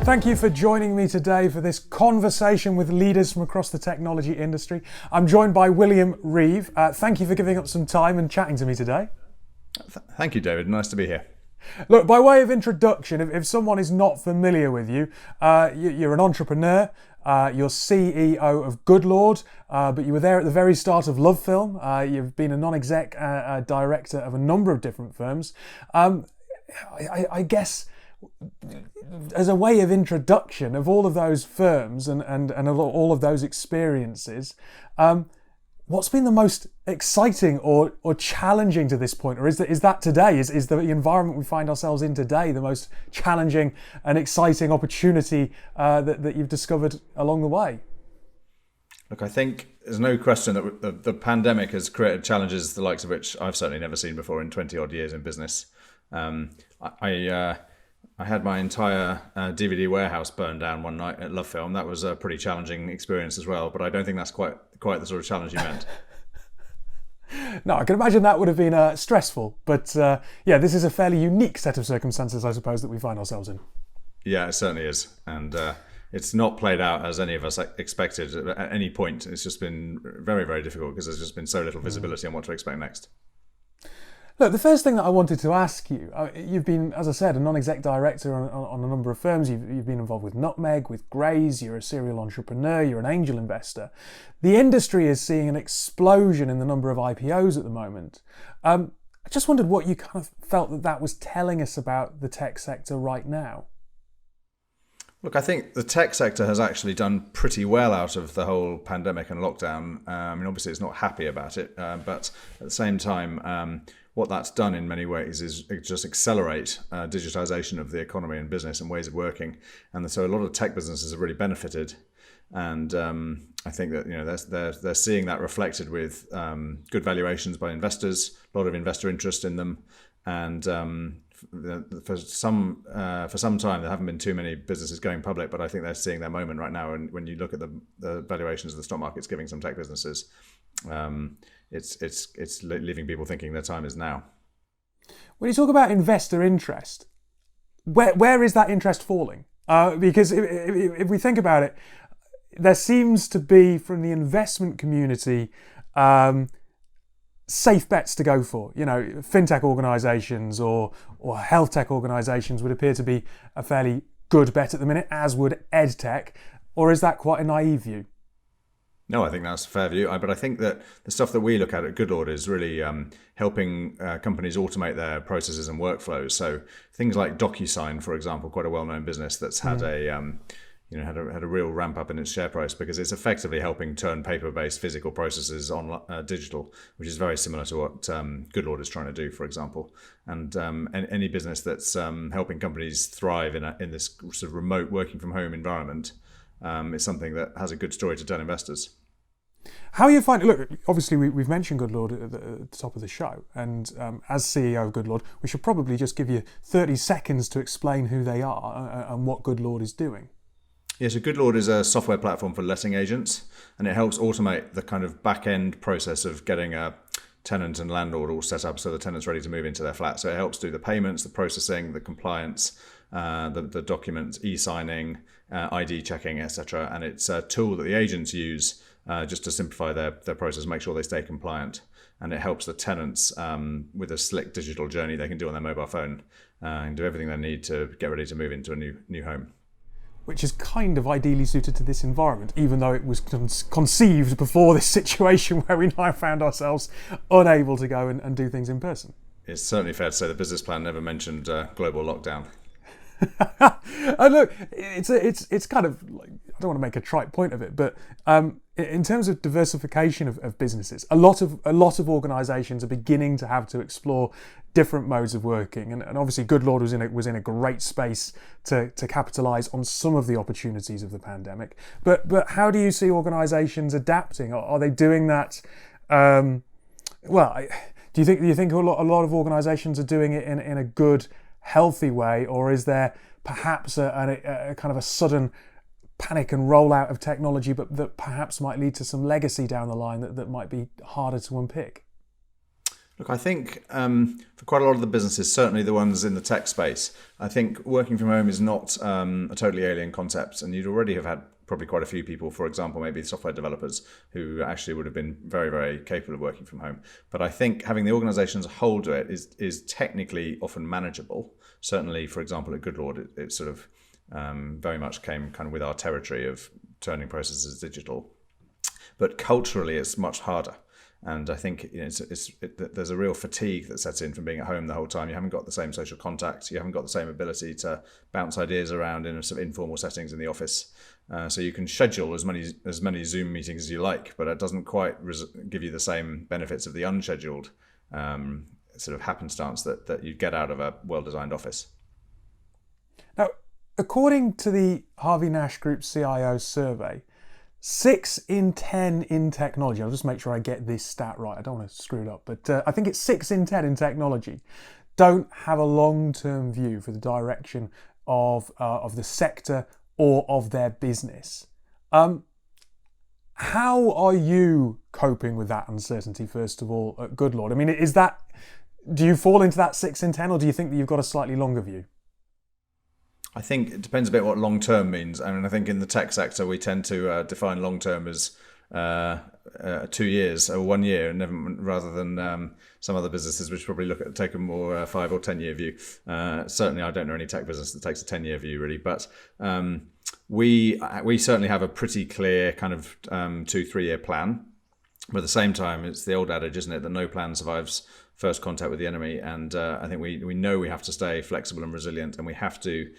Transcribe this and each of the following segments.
Thank you for joining me today for this conversation with leaders from across the technology industry. I'm joined by William Reeve. Thank you for giving up some time and chatting to me today. Thank you, David. Nice to be here. Look, by way of introduction, if someone is not familiar with you, you're an entrepreneur, you're CEO of Goodlord, but you were there at the very start of LOVEFiLM. You've been a non-exec director of a number of different firms. I guess as a way of introduction of all of those firms and all of those experiences, what's been the most exciting or challenging to this point? Or is that today? Is the environment we find ourselves in today the most challenging and exciting opportunity that you've discovered along the way? Look, I think there's no question that the pandemic has created challenges the likes of which I've certainly never seen before in 20 odd years in business. I had my entire DVD warehouse burned down one night at LOVEFiLM. That was a pretty challenging experience as well, but I don't think that's quite the sort of challenge you meant. No, I can imagine that would have been stressful, but this is a fairly unique set of circumstances, I suppose, that we find ourselves in. Yeah, it certainly is, and it's not played out as any of us expected at any point. It's just been very, very difficult because there's just been so little visibility on what to expect next. Look, the first thing that I wanted to ask you, you've been, as I said, a non-exec director on a number of firms. You've been involved with Nutmeg, with Graze, you're a serial entrepreneur, you're an angel investor. The industry is seeing an explosion in the number of IPOs at the moment. I just wondered what you kind of felt that was telling us about the tech sector right now. Look, I think the tech sector has actually done pretty well out of the whole pandemic and lockdown. Obviously it's not happy about it, but at the same time, what that's done in many ways is just accelerate digitization of the economy and business and ways of working. And so a lot of tech businesses have really benefited. And I think that they're seeing that reflected with good valuations by investors, a lot of investor interest in them. And for some time, there haven't been too many businesses going public, but I think they're seeing their moment right now. And when you look at the valuations of the stock market's giving some tech businesses, it's leaving people thinking their time is now. When you talk about investor interest, where is that interest falling? Because if we think about it, there seems to be, from the investment community, safe bets to go for. Fintech organisations or health tech organisations would appear to be a fairly good bet at the minute, as would edtech. Or is that quite a naive view? No, I think that's a fair view. But I think that the stuff that we look at Goodlord is really helping companies automate their processes and workflows. So things like DocuSign, for example, quite a well-known business that's had had a real ramp up in its share price because it's effectively helping turn paper-based physical processes on digital, which is very similar to what Goodlord is trying to do, for example. And any business that's helping companies thrive in this sort of remote working from home environment is something that has a good story to tell investors. How are you finding? Look, obviously we've mentioned Goodlord at the top of the show, and as CEO of Goodlord, we should probably just give you 30 seconds to explain who they are and what Goodlord is doing. Yeah, so Goodlord is a software platform for letting agents, and it helps automate the kind of back-end process of getting a tenant and landlord all set up so the tenant's ready to move into their flat. So it helps do the payments, the processing, the compliance, the documents, e-signing, ID checking, etc. And it's a tool that the agents use just to simplify their process, make sure they stay compliant. And it helps the tenants with a slick digital journey they can do on their mobile phone and do everything they need to get ready to move into a new home. Which is kind of ideally suited to this environment, even though it was conceived before this situation where we now found ourselves unable to go and do things in person. It's certainly fair to say the business plan never mentioned global lockdown. And look, it's kind of like, I don't want to make a trite point of it, but in terms of diversification of businesses, a lot of organisations are beginning to have to explore different modes of working, and obviously Goodlord was in a great space to capitalise on some of the opportunities of the pandemic. But how do you see organisations adapting? Are they doing that? Do you think a lot of organisations are doing it in a good, healthy way, or is there perhaps a kind of a sudden panic and rollout of technology, but that perhaps might lead to some legacy down the line that might be harder to unpick? Look, I think for quite a lot of the businesses, certainly the ones in the tech space, I think working from home is not a totally alien concept. And you'd already have had probably quite a few people, for example, maybe software developers, who actually would have been very, very capable of working from home. But I think having the organisation as a whole do it is technically often manageable. Certainly, for example, at Goodlord, it sort of very much came kind of with our territory of turning processes digital. But culturally, it's much harder. And I think there's a real fatigue that sets in from being at home the whole time. You haven't got the same social contact. You haven't got the same ability to bounce ideas around in sort of informal settings in the office. So you can schedule as many Zoom meetings as you like, but it doesn't quite give you the same benefits of the unscheduled sort of happenstance that you get out of a well-designed office. Now, according to the Harvey Nash Group CIO survey, 6 in 10 in technology, I'll just make sure I get this stat right, I don't want to screw it up, but I think it's 6 in 10 in technology don't have a long-term view for the direction of the sector or of their business. How are you coping with that uncertainty, first of all, at Goodlord? I mean, do you fall into that 6 in 10, or do you think that you've got a slightly longer view? I think it depends a bit what long-term means. I mean, I think in the tech sector, we tend to define long-term as 2 years or 1 year, rather than some other businesses which probably take a more 5 or 10 year view. Certainly, I don't know any tech business that takes a 10-year view, really. But we certainly have a pretty clear kind of 2-3 year plan. But at the same time, it's the old adage, isn't it, that no plan survives first contact with the enemy. And I think we know we have to stay flexible and resilient, and we have to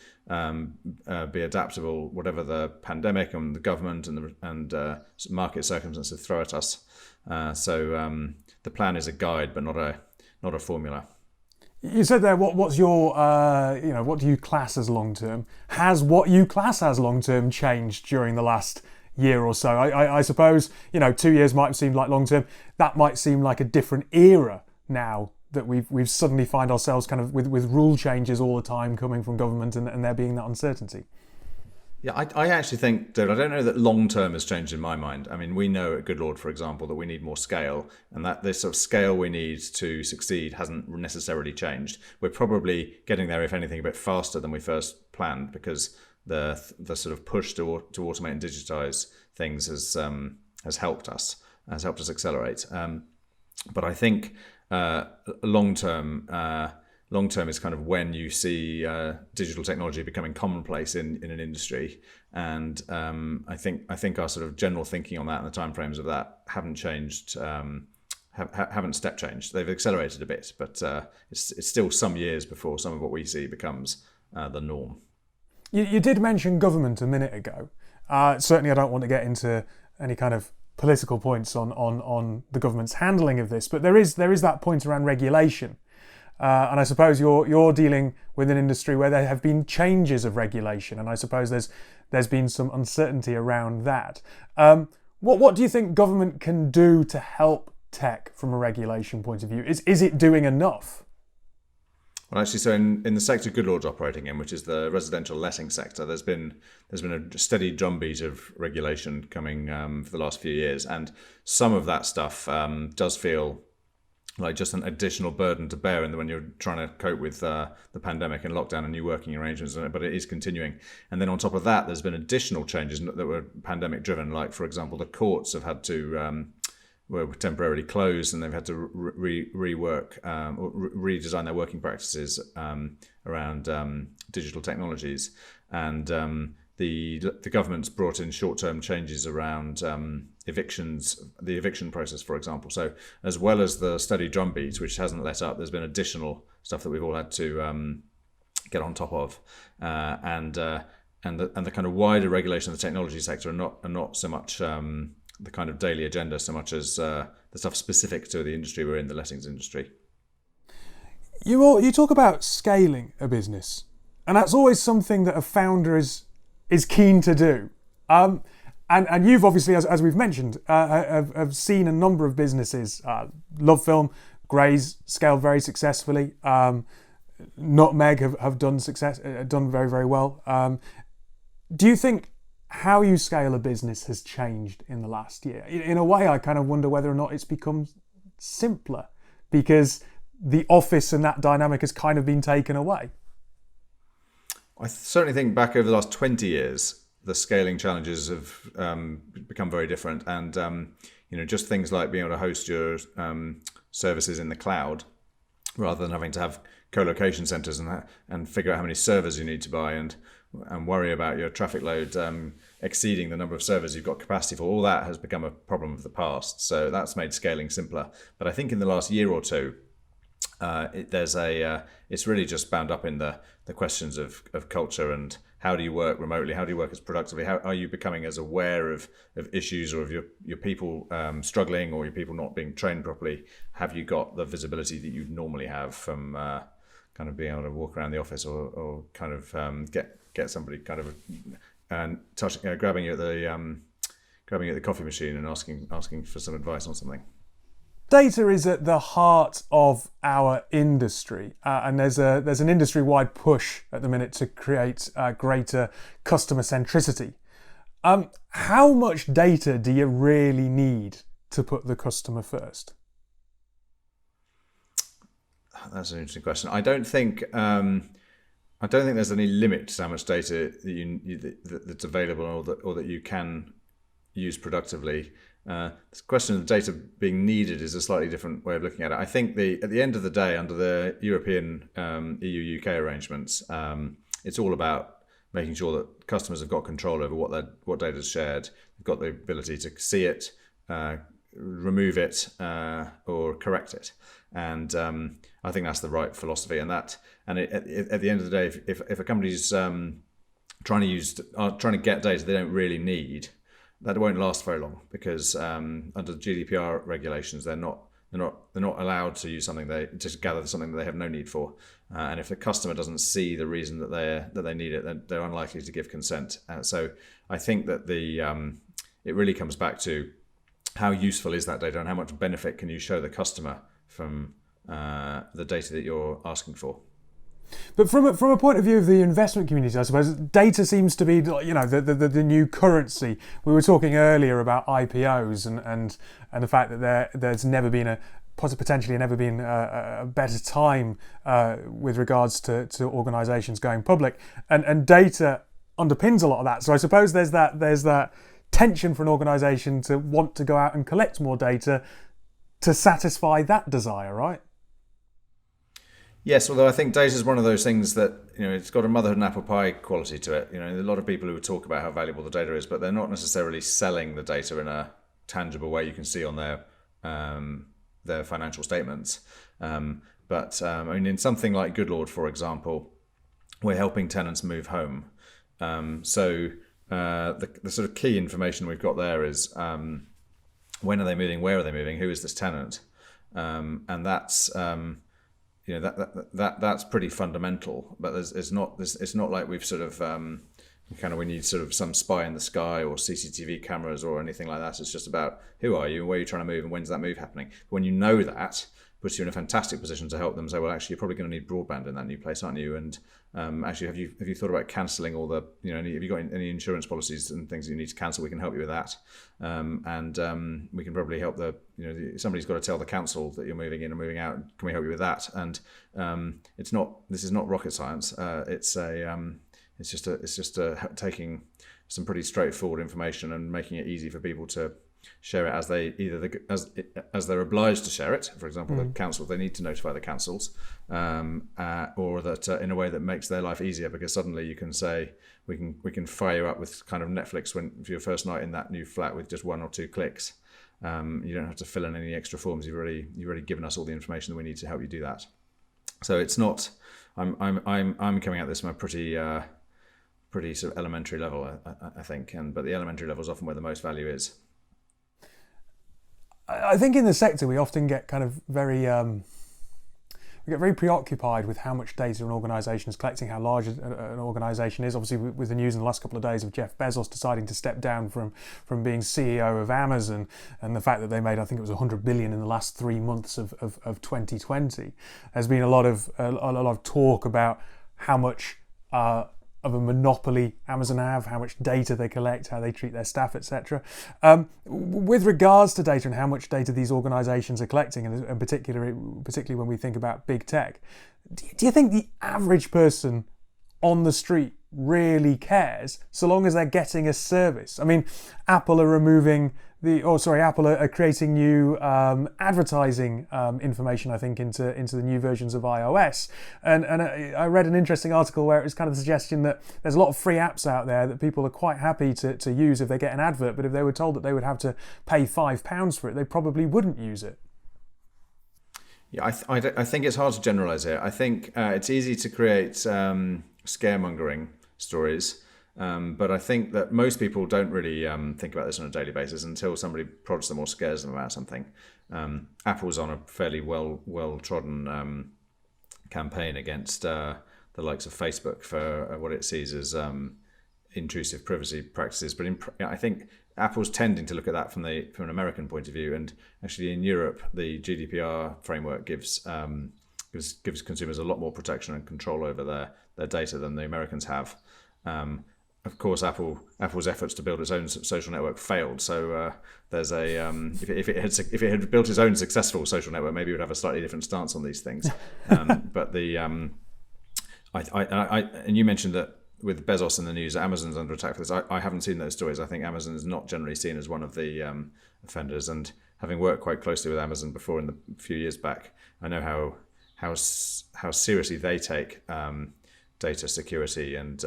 be adaptable, whatever the pandemic and the government and market circumstances throw at us. So the plan is a guide, but not a formula. You said there, what's your, what do you class as long term? Has what you class as long term changed during the last year or so? I suppose 2 years might seem like long term. That might seem like a different era now that we've suddenly find ourselves kind of with rule changes all the time coming from government and there being that uncertainty. Yeah, I actually think, David, I don't know that long term has changed in my mind. I mean, we know at Goodlord, for example, that we need more scale, and that this sort of scale we need to succeed hasn't necessarily changed. We're probably getting there, if anything, a bit faster than we first planned, because the sort of push to automate and digitize things has helped us accelerate. But I think long term is kind of when you see digital technology becoming commonplace in an industry, and I think our sort of general thinking on that and the timeframes of that haven't changed, haven't step changed. They've accelerated a bit, but it's still some years before some of what we see becomes the norm. You did mention government a minute ago. Certainly, I don't want to get into any kind of political points on the government's handling of this, but there is that point around regulation. And I suppose you're dealing with an industry where there have been changes of regulation, and I suppose there's been some uncertainty around that. What do you think government can do to help tech from a regulation point of view? Is it doing enough? Well, actually, so in the sector Goodlord's operating in, which is the residential letting sector, there's been a steady drumbeat of regulation coming for the last few years, and some of that stuff does feel like just an additional burden to bear when you're trying to cope with the pandemic and lockdown and new working arrangements, but it is continuing. And then on top of that, there's been additional changes that were pandemic driven, like, for example, the courts have had to were temporarily closed, and they've had to rework or redesign their working practices around digital technologies. And the government's brought in short-term changes around evictions, the eviction process, for example. So as well as the steady drumbeat, which hasn't let up, there's been additional stuff that we've all had to get on top of, and the kind of wider regulation of the technology sector are not so much the kind of daily agenda so much as the stuff specific to the industry we're in, the lettings industry. You talk about scaling a business, and that's always something that a founder is keen to do. And you've obviously, as we've mentioned, have seen a number of businesses. LOVEFiLM, Gray's scaled very successfully. Nutmeg have done very, very well. Do you think how you scale a business has changed in the last year? In a way, I kind of wonder whether or not it's become simpler because the office and that dynamic has kind of been taken away? I certainly think back over the last 20 years, the scaling challenges have become very different. And, just things like being able to host your services in the cloud rather than having to have co-location centers and figure out how many servers you need to buy and worry about your traffic load exceeding the number of servers you've got capacity for. All that has become a problem of the past. So that's made scaling simpler. But I think in the last year or two, it's really just bound up in the questions of culture and how do you work remotely, how do you work as productively, how are you becoming as aware of issues or of your people struggling or your people not being trained properly. Have you got the visibility that you normally have from kind of being able to walk around the office or kind of get somebody kind of grabbing you at the coffee machine and asking for some advice on something. Data is at the heart of our industry, and there's an industry-wide push at the minute to create greater customer centricity. How much data do you really need to put the customer first? That's an interesting question. I don't think there's any limit to how much data that's available or that you can use productively. The question of the data being needed is a slightly different way of looking at it. I think at the end of the day, under the European EU-UK arrangements, it's all about making sure that customers have got control over what data is shared. They've got the ability to see it, remove it, or correct it. And I think that's the right philosophy. And at the end of the day, if a company's trying to get data they don't really need, that won't last very long because under the GDPR regulations, they're not allowed to use something to gather something that they have no need for. And if the customer doesn't see the reason that they need it, then they're unlikely to give consent. So I think that it really comes back to how useful is that data and how much benefit can you show the customer from the data that you're asking for. But from a point of view of the investment community, I suppose data seems to be, the new currency. We were talking earlier about IPOs and the fact that there's never been potentially never been a better time with regards to organisations going public, and data underpins a lot of that. So I suppose there's that tension for an organisation to want to go out and collect more data to satisfy that desire, right? Yes, although I think data is one of those things that, it's got a motherhood and apple pie quality to it. A lot of people who talk about how valuable the data is, but they're not necessarily selling the data in a tangible way you can see on their financial statements. But in something like Goodlord, for example, we're helping tenants move home. So the sort of key information we've got there is when are they moving, where are they moving, who is this tenant, and that's that's pretty fundamental. But it's not like we've sort of we need sort of some spy in the sky or CCTV cameras or anything like that. It's just about who are you and where you're trying to move and when's that move happening. When you know that, puts you in a fantastic position to help them say, well, actually, you're probably going to need broadband in that new place, aren't you? And actually, have you thought about cancelling all the, have you got any insurance policies and things that you need to cancel? We can help you with that. And we can probably help somebody's got to tell the council that you're moving in and moving out. Can we help you with that? And this is not rocket science. It's just taking some pretty straightforward information and making it easy for people to share it as they're obliged to share it. For example, the council, they need to notify the councils, or that in a way that makes their life easier, because suddenly you can say we can fire you up with kind of Netflix for your first night in that new flat with just 1 or 2 clicks. You don't have to fill in any extra forms. You've already given us all the information that we need to help you do that. So it's not. I'm coming at this from a pretty sort of elementary level, I think, but the elementary level is often where the most value is. I think in the sector we often get kind of very preoccupied with how much data an organisation is collecting, how large an organisation is. Obviously, with the news in the last couple of days of Jeff Bezos deciding to step down from being CEO of Amazon, and the fact that they made, I think it was 100 billion in the last 3 months of 2020, there's been a lot of talk about how much of a monopoly Amazon have, how much data they collect, how they treat their staff, etc. With regards to data and how much data these organisations are collecting, and particularly when we think about big tech, do you think the average person on the street really cares so long as they're getting a service? I mean, Apple are creating new advertising information, I think, into the new versions of iOS. And I read an interesting article where it was kind of the suggestion that there's a lot of free apps out there that people are quite happy to use if they get an advert, but if they were told that they would have to pay £5 for it, they probably wouldn't use it. Yeah, I think it's hard to generalise here. I think it's easy to create scaremongering stories. But I think that most people don't really think about this on a daily basis until somebody prods them or scares them about something. Apple's on a fairly well-trodden campaign against the likes of Facebook for what it sees as intrusive privacy practices. But I think Apple's tending to look at that from an American point of view. And actually in Europe, the GDPR framework gives consumers a lot more protection and control over their data than the Americans have. Of course, Apple's efforts to build its own social network failed. So there's if it had built its own successful social network, maybe it would have a slightly different stance on these things. But and you mentioned that with Bezos in the news, Amazon's under attack for this. I haven't seen those stories. I think Amazon is not generally seen as one of the offenders. And having worked quite closely with Amazon before a few years back, I know how seriously they take data security and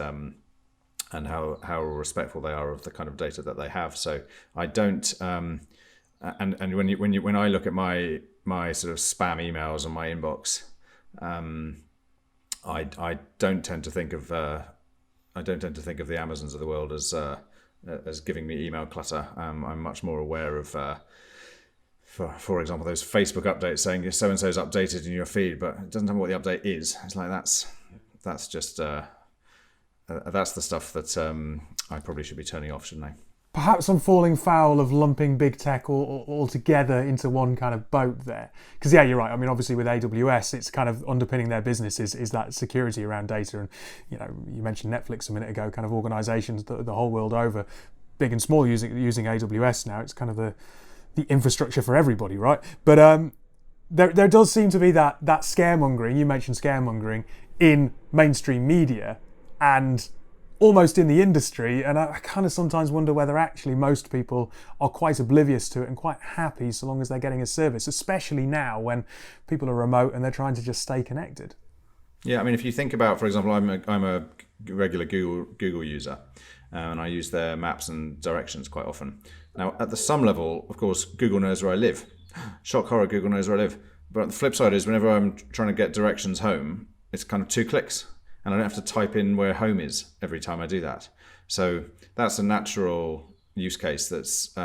how respectful they are of the kind of data that they have. So I don't and when I look at my sort of spam emails on my inbox, I don't tend to think of the Amazons of the world as giving me email clutter. I'm much more aware of for example, those Facebook updates saying so and so's updated in your feed, but it doesn't tell me what the update is. It's like that's just that's the stuff that I probably should be turning off, shouldn't I? Perhaps I'm falling foul of lumping big tech all together into one kind of boat there. Because yeah, you're right. I mean, obviously with AWS, it's kind of underpinning their business is that security around data. And you mentioned Netflix a minute ago, kind of organisations the whole world over, big and small, using AWS now. It's kind of the infrastructure for everybody, right? But there does seem to be that scaremongering. You mentioned scaremongering in mainstream media and almost in the industry, and I kind of sometimes wonder whether actually most people are quite oblivious to it and quite happy so long as they're getting a service, especially now when people are remote and they're trying to just stay connected. Yeah, I mean, if you think about, for example, I'm a regular Google user, and I use their maps and directions quite often. Now, at some level, of course, Google knows where I live. Shock horror, Google knows where I live. But the flip side is whenever I'm trying to get directions home, it's kind of 2 clicks. And I don't have to type in where home is every time I do that. So that's a natural use case that's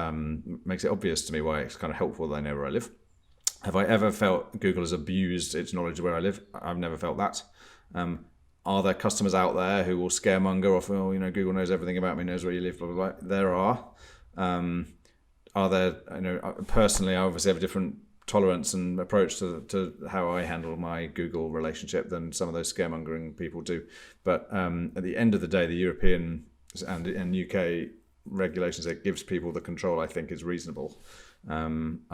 makes it obvious to me why it's kind of helpful that I know where I live. Have I ever felt Google has abused its knowledge of where I live? I've never felt that. Are there customers out there who will scaremonger off, Google knows everything about me, knows where you live, blah, blah, blah. There are. Are there, personally, I obviously have a different tolerance and approach to how I handle my Google relationship than some of those scaremongering people do. But at the end of the day, the European and UK regulations that gives people the control, I think, is reasonable. I'm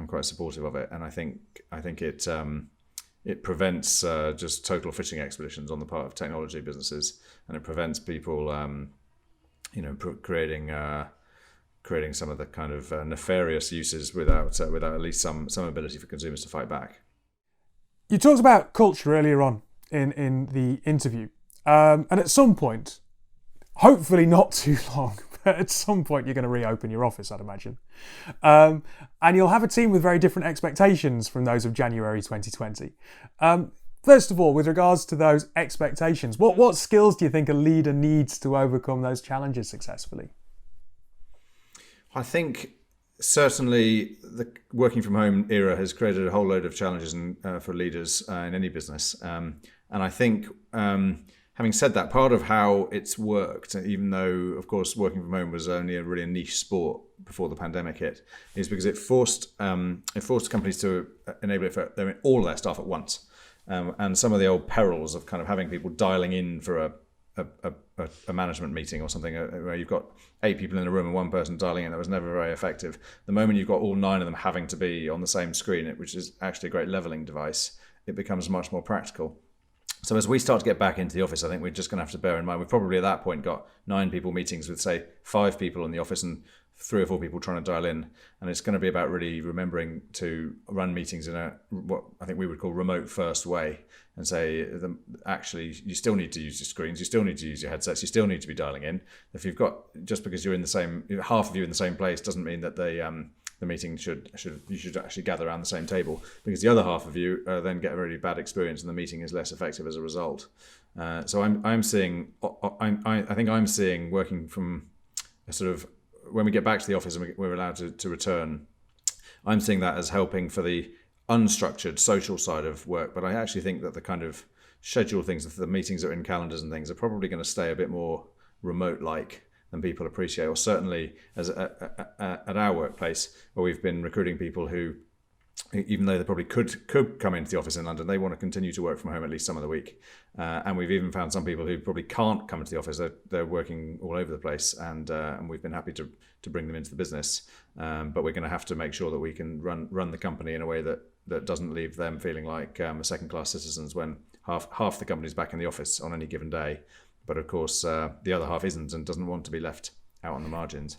quite supportive of it, and I think it prevents just total fishing expeditions on the part of technology businesses, and it prevents people, creating some of the kind of nefarious uses without at least some ability for consumers to fight back. You talked about culture earlier on in the interview, and at some point, hopefully not too long, but at some point you're going to reopen your office, I'd imagine, and you'll have a team with very different expectations from those of January 2020. First of all, with regards to those expectations, what skills do you think a leader needs to overcome those challenges successfully? I think certainly the working from home era has created a whole load of challenges for leaders in any business. And I think, having said that, part of how it's worked, even though, of course, working from home was only a really niche sport before the pandemic hit, is because it forced companies to enable it for all of their staff at once. And some of the old perils of kind of having people dialing in for a management meeting or something where you've got 8 people in a room and one person dialing in. That was never very effective. The moment you've got all 9 of them having to be on the same screen, which is actually a great leveling device, it becomes much more practical. So as we start to get back into the office, I think we're just going to have to bear in mind, we've probably at that point got 9 people meetings with, say, 5 people in the office and 3 or 4 people trying to dial in. And it's going to be about really remembering to run meetings in what I think we would call remote first way, and say, actually, you still need to use your screens, you still need to use your headsets, you still need to be dialing in. If you've got, just because you're in the same, half of you in the same place doesn't mean that the meeting you should actually gather around the same table, because the other half of you then get a really bad experience and the meeting is less effective as a result. So I think I'm seeing, working from a sort of, when we get back to the office and we're allowed to return, I'm seeing that as helping for the unstructured social side of work. But I actually think that the kind of scheduled things, the meetings that are in calendars and things, are probably going to stay a bit more remote-like than people appreciate. Or certainly as at our workplace, where we've been recruiting people who, even though they probably could come into the office in London, they want to continue to work from home at least some of the week. And we've even found some people who probably can't come into the office. They're working all over the place, and we've been happy to bring them into the business. But we're going to have to make sure that we can run the company in a way that doesn't leave them feeling like second-class citizens when half the company's back in the office on any given day. But of course, the other half isn't and doesn't want to be left out on the margins.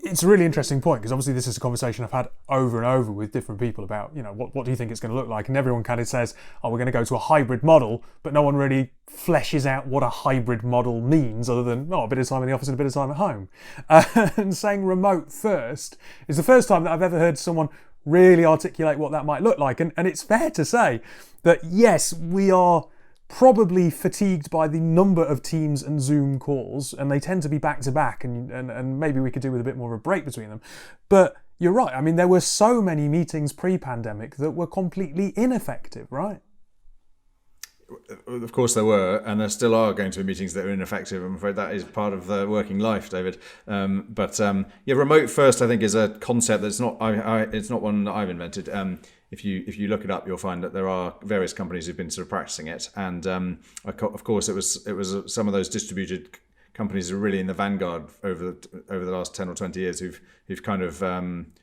It's a really interesting point, because obviously this is a conversation I've had over and over with different people about, what do you think it's going to look like? And everyone kind of says, we're going to go to a hybrid model, but no one really fleshes out what a hybrid model means, other than, a bit of time in the office and a bit of time at home. And saying remote first is the first time that I've ever heard someone really articulate what that might look like. And it's fair to say that, yes, we are probably fatigued by the number of Teams and Zoom calls, and they tend to be back to back, and maybe we could do with a bit more of a break between them. But you're right, I mean, there were so many meetings pre-pandemic that were completely ineffective, right? Of course there were, and there still are going to be meetings that are ineffective. I'm afraid that is part of the working life, David. But remote first, I think, is a concept that's not. It's not one that I've invented. If you look it up, you'll find that there are various companies who've been sort of practicing it, and of course it was some of those distributed companies who are really in the vanguard over the last 10 or 20 years who've kind of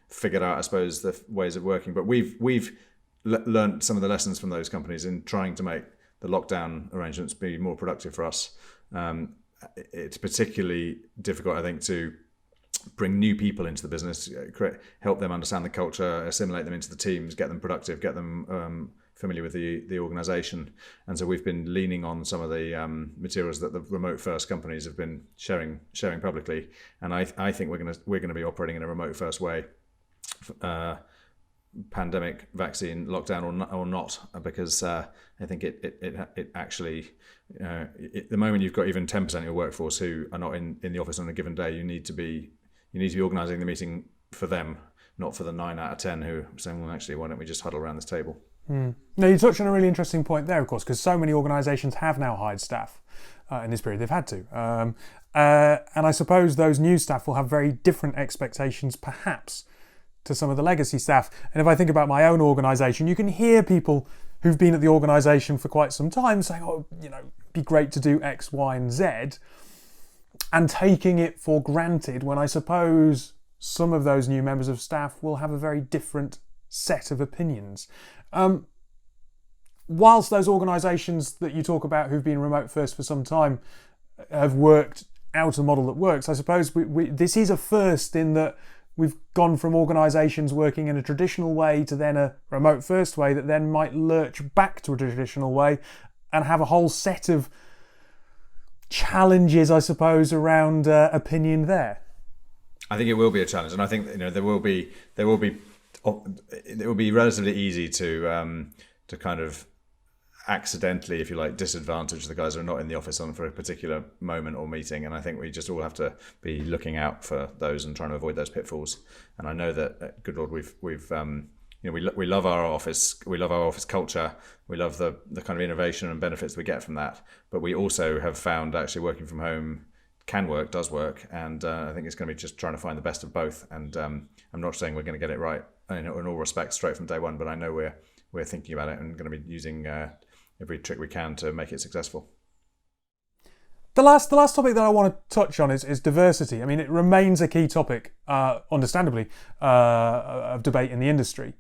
figured out, I suppose, the ways of working. But we've learned some of the lessons from those companies in trying to make the lockdown arrangements be more productive for us. It's particularly difficult, I think, to bring new people into the business, help them understand the culture, assimilate them into the teams, get them productive, get them familiar with the organisation. And so we've been leaning on some of the materials that the remote first companies have been sharing publicly. And I think we're going to be operating in a remote first way, pandemic, vaccine, lockdown or not, because I think it actually, the moment you've got even 10% of your workforce who are not in the office on a given day, you need to be organising the meeting for them, not for the 9 out of 10 who are saying, well, actually, why don't we just huddle around this table? Now, you touched on a really interesting point there, of course, because so many organisations have now hired staff in this period. They've had to. And I suppose those new staff will have very different expectations, perhaps, to some of the legacy staff. And if I think about my own organisation, you can hear people who've been at the organisation for quite some time saying, it'd be great to do X, Y, and Z, and taking it for granted, when I suppose some of those new members of staff will have a very different set of opinions. Whilst those organisations that you talk about who've been remote first for some time have worked out a model that works, I suppose this is a first in that we've gone from organisations working in a traditional way to then a remote first way that then might lurch back to a traditional way and have a whole set of challenges, I suppose, around opinion there. I think it will be a challenge, and I think it will be relatively easy to kind of accidentally, if you like, disadvantage the guys who are not in the office for a particular moment or meeting. And I think we just all have to be looking out for those and trying to avoid those pitfalls. And I know that, good Lord, we love our office. We love our office culture. We love the kind of innovation and benefits we get from that. But we also have found actually working from home does work. And I think it's going to be just trying to find the best of both. And I'm not saying we're going to get it right in all respects straight from day one, but I know we're thinking about it and going to be using every trick we can to make it successful. The last topic that I want to touch on is diversity. I mean, it remains a key topic, understandably, of debate in the industry.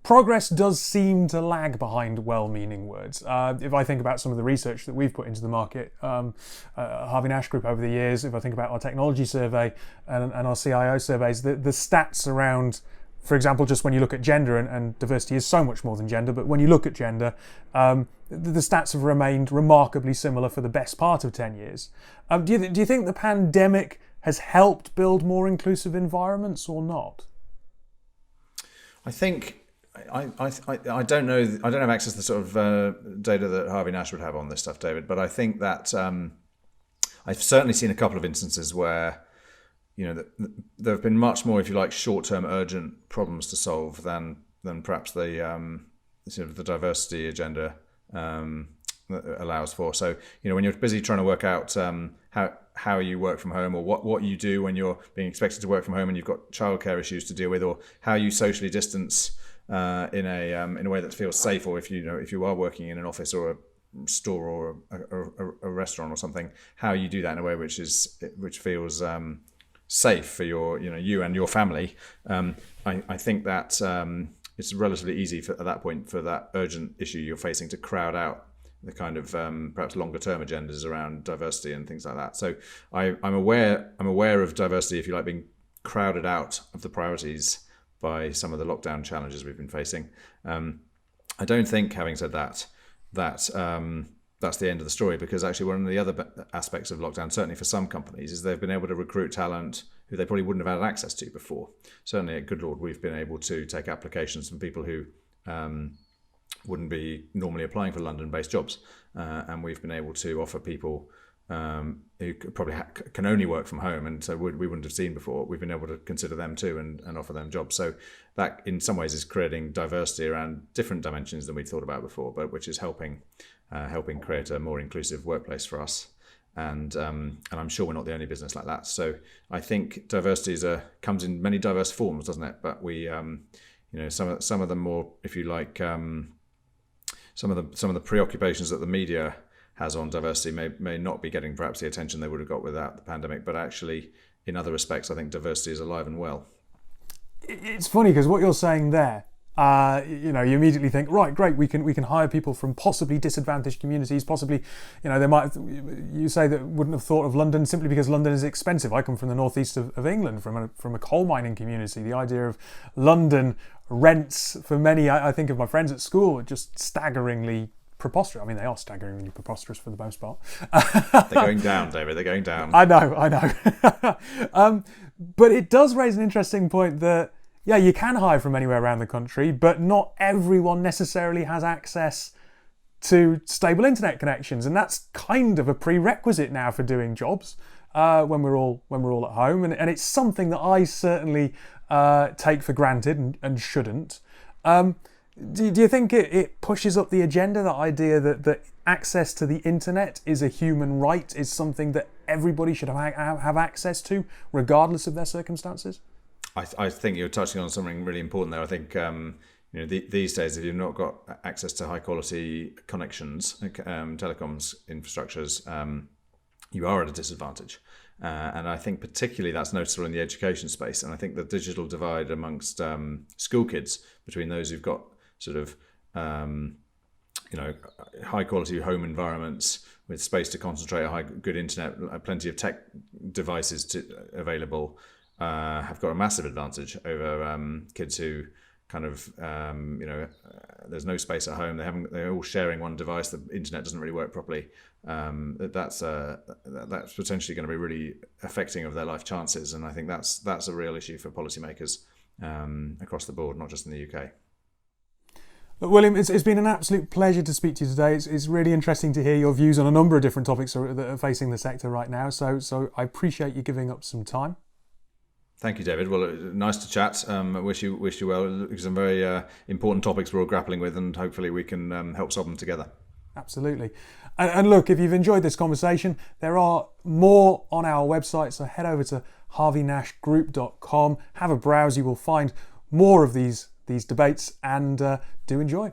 Progress does seem to lag behind well-meaning words. If I think about some of the research that we've put into the market, Harvey Nash Group over the years, if I think about our technology survey and our CIO surveys, the stats around, for example, just when you look at gender, and diversity is so much more than gender, but when you look at gender, the stats have remained remarkably similar for the best part of 10 years. Do you think the pandemic has helped build more inclusive environments or not? I think I don't know. I don't have access to the sort of data that Harvey Nash would have on this stuff, David. But I think that I've certainly seen a couple of instances where, there have been much more, if you like, short-term urgent problems to solve than perhaps the sort of the diversity agenda allows for. So, when you're busy trying to work out how you work from home, or what you do when you're being expected to work from home and you've got childcare issues to deal with, or how you socially distance in a way that feels safe, or if you are working in an office or a store or a restaurant or something, how you do that in a way which feels safe for you and your family. I think that it's relatively easy at that point for that urgent issue you're facing to crowd out the kind of perhaps longer term agendas around diversity and things like that. So I'm aware of diversity, if you like, being crowded out of the priorities by some of the lockdown challenges we've been facing. I don't think, having said that, that's the end of the story, because actually one of the other aspects of lockdown, certainly for some companies, is they've been able to recruit talent who they probably wouldn't have had access to before. Certainly at Good Lord, we've been able to take applications from people who wouldn't be normally applying for London-based jobs, and we've been able to offer people who probably can only work from home, and so we wouldn't have seen before. We've been able to consider them too and offer them jobs. So that in some ways is creating diversity around different dimensions than we thought about before, but which is helping create a more inclusive workplace for us. And I'm sure we're not the only business like that. So I think diversity comes in many diverse forms, doesn't it? But we, some of them more, if you like, some of the preoccupations that the media has on diversity may not be getting perhaps the attention they would have got without the pandemic. But actually, in other respects, I think diversity is alive and well. It's funny because what you're saying there, you immediately think, right, great, we can hire people from possibly disadvantaged communities, possibly, you say that wouldn't have thought of London simply because London is expensive. I come from the northeast of England, from a coal mining community. The idea of London rents for many, I think of my friends at school, are just staggeringly preposterous. I mean, they are staggeringly preposterous for the most part. They're going down, David. They're going down. I know. But it does raise an interesting point that, yeah, you can hire from anywhere around the country, but not everyone necessarily has access to stable internet connections, and that's kind of a prerequisite now for doing jobs when we're all at home, and it's something that I certainly take for granted and shouldn't. Do you think it pushes up the agenda, the idea that access to the internet is a human right, is something that everybody should have access to, regardless of their circumstances? I think you're touching on something really important there. I think these days, if you've not got access to high quality connections, telecoms infrastructures, you are at a disadvantage. And I think particularly that's noticeable in the education space. And I think the digital divide amongst school kids, between those who've got sort of high quality home environments with space to concentrate, good internet, plenty of tech devices available, have got a massive advantage over kids who kind of there's no space at home. They're all sharing one device. The internet doesn't really work properly. That's potentially going to be really affecting of their life chances. And I think that's a real issue for policymakers across the board, not just in the UK. Look, William, it's been an absolute pleasure to speak to you today. It's really interesting to hear your views on a number of different topics that are facing the sector right now. So I appreciate you giving up some time. Thank you, David. Well, nice to chat. I wish you well. Some very important topics we're all grappling with, and hopefully we can help solve them together. Absolutely. And look, if you've enjoyed this conversation, there are more on our website, so head over to harveynashgroup.com, have a browse. You will find more of these debates, and do enjoy.